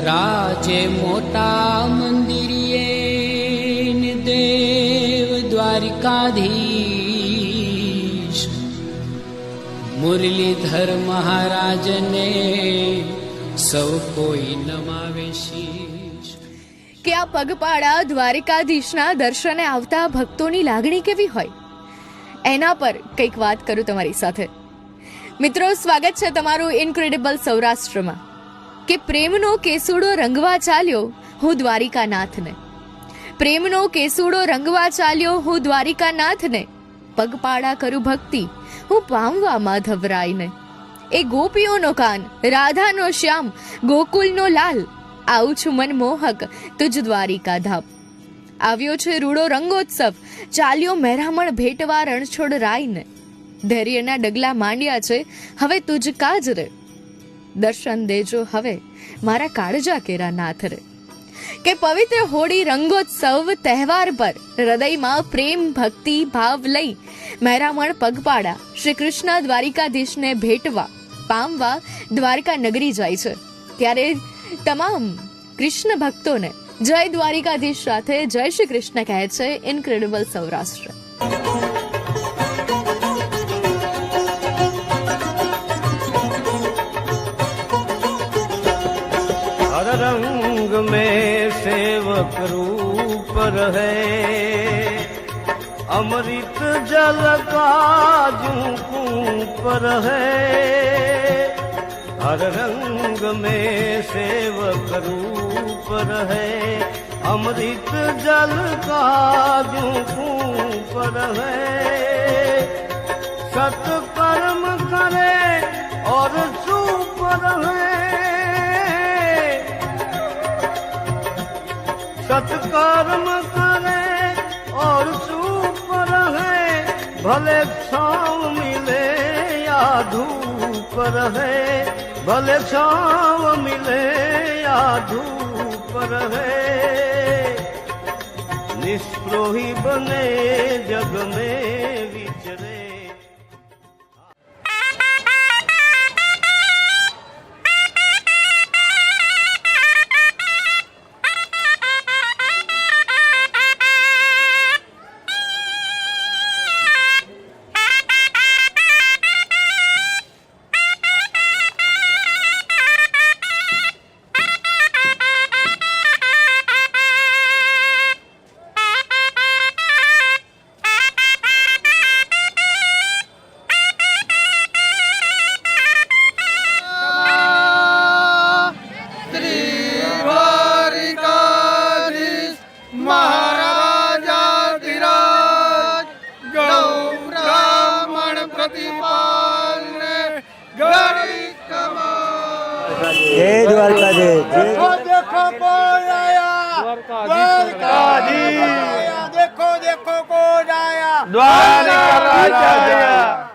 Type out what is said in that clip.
રાજે મોટા મંદિરીએ ને દેવ દ્વારિકાધીશ, મુરલીધર મહારાજને સૌ કોઈ નમાવે શીશ. કે આ પગપાળા દ્વારિકાધીશના દર્શને આવતા ભક્તોની લાગણી કેવી હોય, એના પર કંઈક વાત કરું તમારી સાથે. મિત્રો, સ્વાગત છે તમારું ઇન્ક્રેડિબલ સૌરાષ્ટ્રમાં. કે પ્રેમનો કેસુડો રંગવા ચાલ્યો હું દ્વારિકાનાથને, પ્રેમનો કેસુડો રંગવા ચાલ્યો હું દ્વારિકાનાથને, પગપાળા કરું ભક્તિ હું પામવા માધવરાયને. એ ગોપીઓનો કાન, રાધાનો શ્યામ, ગોકુલનો લાલ, આવું છું મનમોહક તુજ દ્વારિકા ધામ. આવ્યો છે રૂડો રંગોત્સવ, ચાલ્યો મહેરામણ ભેટવા રણછોડ રાયને. ધૈર્યના ડગલા માંડ્યા છે હવે તુજ કાજ રે, દર્શન દેજો હવે મારા કાળજા કેરા નાથ રે. કે પવિત્ર હોળી રંગોત્સવ તહેવાર પર હૃદયમાં પ્રેમ ભક્તિ ભાવ લઈ મહેરામણ પગપાળા શ્રી કૃષ્ણ દ્વારિકાધીશને ભેટવા પામવા દ્વારકા નગરી જાય છે. ત્યારે તમામ કૃષ્ણ ભક્તોને જય દ્વારિકાધીશ સાથે જય શ્રી કૃષ્ણ કહે છે ઇન્ક્રેડિબલ સૌરાષ્ટ્ર. हर रंग में सेवक रूप रहे, अमृत जल का जूं पर है. हर रंग में सेवक रूप रहे, अमृत जल का जूं पर है. सत्कर्म करे और चुप रहे, सत्कर्म करे और चुप रहे, भले छाँव मिले या धूप रहे, भले छाँव मिले या धूप रहे. निष्प्रोही बने जग में विचरे. जय द्वारकाधीश. देखो देखो कौन आया, द्वारकाधीश. देखो देखो कौन आया, द्वारका राजा.